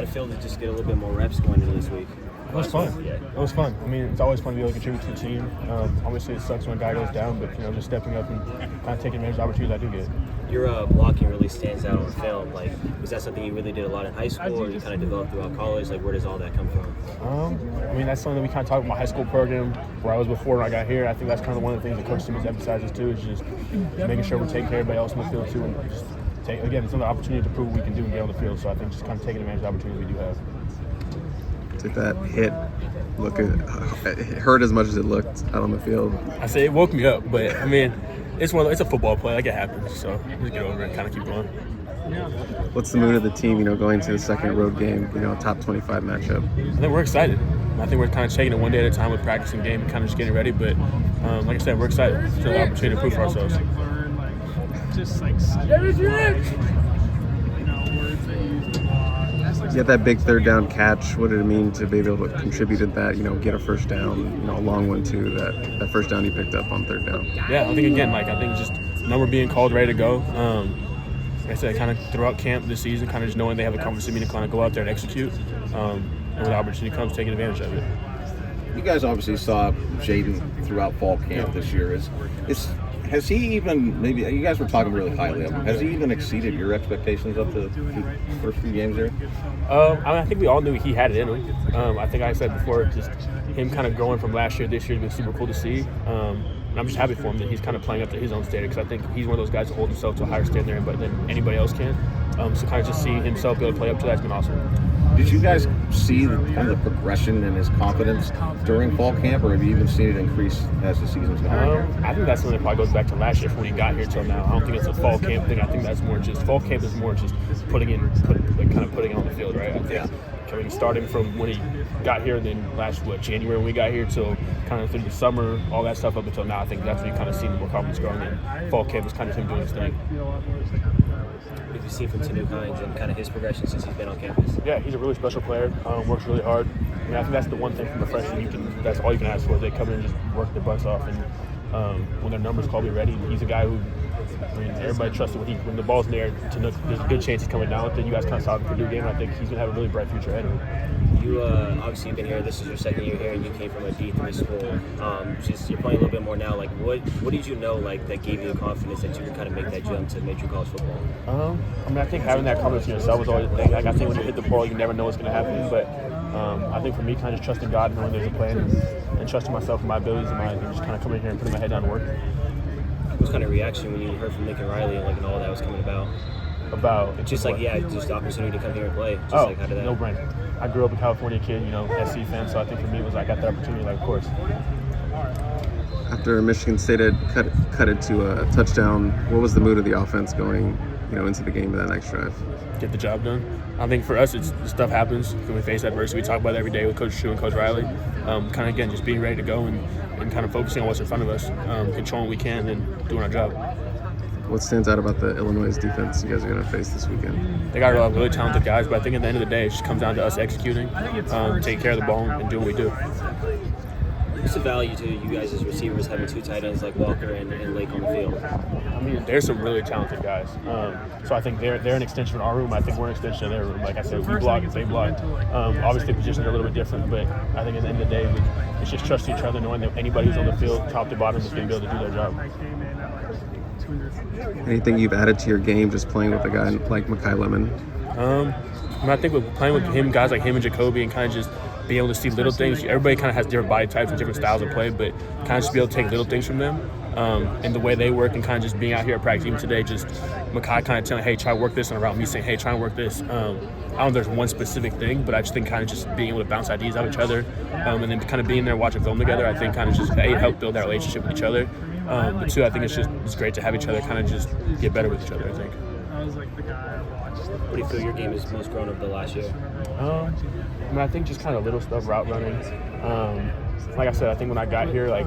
feel to just get a little bit more reps going into this week? It was fun. It was fun. I mean, it's always fun to be able to contribute to the team. Obviously, it sucks when a guy goes down, but, just stepping up and kind of taking advantage of the opportunities I do get. Your blocking really stands out on film. Like, was that something you really did a lot in high school, or you kind of developed throughout college? Like, where does all that come from? I mean, that's something that we kind of talked about my high school program where I was before when I got here. I think that's kind of one of the things the coach team emphasizes too, is just making sure we're taking care of everybody else in the field too, and just again, it's another opportunity to prove what we can do and get on the field. So I think just kind of taking advantage of the opportunities we do have. Did that hit it hurt as much as it looked out on the field? I say it woke me up, but I mean, it's a football play. Like, it happens. So just get over it and kind of keep going. What's the mood of the team, going to the second road game, top 25 matchup? I think we're excited. I think we're kind of taking it one day at a time with practicing game and kind of just getting ready. But like I said, we're excited. It's an opportunity to prove for ourselves. You had that big third down catch. What did it mean to be able to contribute to that, get a first down, a long one too, that first down you picked up on third down? Yeah, I think again, I think just number being called, ready to go. Like I said, kind of throughout camp this season, kind of just knowing they have a conference to kind of go out there and execute. And when the opportunity comes, taking advantage of it. You guys obviously saw Jaden throughout fall camp this year. Has he even, maybe you guys were talking really highly of him, has he even exceeded your expectations up to the first few games there? I think we all knew he had it in him. I think I said before, just him kind of growing from last year to this year has been super cool to see. And I'm just happy for him that he's kind of playing up to his own standard, because I think he's one of those guys who holds himself to a higher standard than anybody else can. So kind of just seeing himself be able to play up to that has been awesome. Did you guys see kind of the progression in his confidence during fall camp, or have you even seen it increase as the season's gone on? I think that's something that probably goes back to last year from when he got here till now. I don't think it's a fall camp thing. I think that's more just fall camp is more just putting it on the field, right? I think starting from when he got here, then January when we got here till kind of through the summer, all that stuff up until now. I think that's when you kind of seen the more confidence growing. And fall camp is kind of him doing his thing. What did you see from Tanu Hines and kind of his progression since he's been on campus? Yeah, he's a really special player. Works really hard. I mean, I think that's the one thing from a freshman that's all you can ask for. They come in and just work their butts off, and when their numbers call, be ready. He's a guy who, everybody trusted when the ball's in the air. There's a good chance he's coming down with it. You guys kind of saw him for the game. I think he's gonna have a really bright future ahead of him. You obviously been here. This is your second year here, and you came from a D3 school. You're playing a little bit more now. Like, what did you know that gave you the confidence that you could kind of make that jump to major college football? I think having that confidence in yourself was always a thing. I think when you hit the ball, you never know what's going to happen. But I think for me, kind of just trusting God, knowing there's a plan, and trusting myself and my abilities, and just kind of coming here and putting my head down and working. What was kind of reaction when you heard from Lincoln Riley and all that was coming about? Just the opportunity to come here and play. How did that? No brainer. I grew up a California kid, SC fan, so I think for me it was I got the opportunity, of course. After Michigan State had cut it to a touchdown, what was the mood of the offense going, into the game of that next drive? Get the job done. I think for us, stuff happens when we face adversity. We talk about it every day with Coach Shu and Coach Riley. Kind of again, just being ready to go and kind of focusing on what's in front of us, controlling what we can, and doing our job. What stands out about the Illinois defense you guys are going to face this weekend? They got a lot of really talented guys, but I think at the end of the day, it just comes down to us executing, taking care of the ball, and doing what we do. What's the value to you guys as receivers having two tight ends like Walker and Lake on the field? I mean, there's some really talented guys. So I think they're an extension of our room. I think we're an extension of their room. Like I said, we block and they block. Obviously, positions are a little bit different, but I think at the end of the day, it's just trusting each other, knowing that anybody who's on the field, top to bottom, is going to be able to do their job. Anything you've added to your game just playing with a guy like Mekhi Lemon? I think with playing with him, guys like him and Jacoby, and kind of just being able to see little things. Everybody kind of has different body types and different styles of play, but kind of just be able to take little things from them and the way they work, and kind of just being out here at practice. Even today, just Mekhi kind of telling, hey, try to work this on a route. Me saying, hey, try and work this. I don't know if there's one specific thing, but I just think kind of just being able to bounce ideas out of each other and then kind of being there watching film together, I think kind of just, A, help build that relationship with each other. But two, I think it's great to have each other kind of just get better with each other, I think. What do you feel your game is most grown over the last year? I think just kind of little stuff, route running. Like I said, I think when I got here, I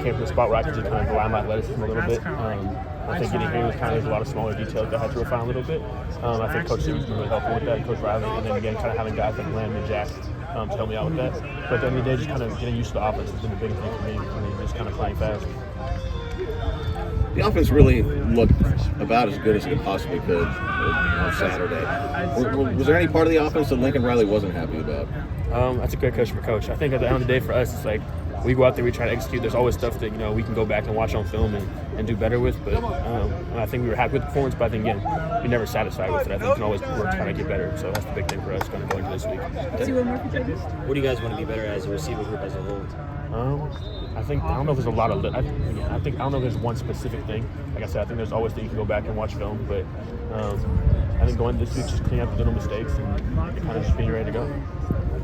came from a spot where I could just kind of rely on my athleticism a little bit. I think getting here was there's a lot of smaller details that I had to refine a little bit. I think Coach Steve was really helpful with that, Coach Riley, and then again, kind of having guys like Lamb and Jack to help me out with that. But at the end of the day, just kind of getting used to the offense has been the biggest thing for me, and just kind of playing fast. the offense really looked about as good as it possibly could on Saturday. Was there any part of the offense that Lincoln Riley wasn't happy about? That's a great question for Coach. I think at the end of the day for us, it's like we go out there, we try to execute. There's always stuff that we can go back and watch on film and do better with. But I think we were happy with the performance. But I think again, we're never satisfied with it. I think we can always work trying to get better. So that's the big thing for us going into this week. What do you guys want to be better as a receiver group as a whole? I don't know if there's a lot of. I don't know if there's one specific thing. Like I said, I think there's always that you can go back and watch film. But I think going this week, just clean up the little mistakes and kind of just being ready to go.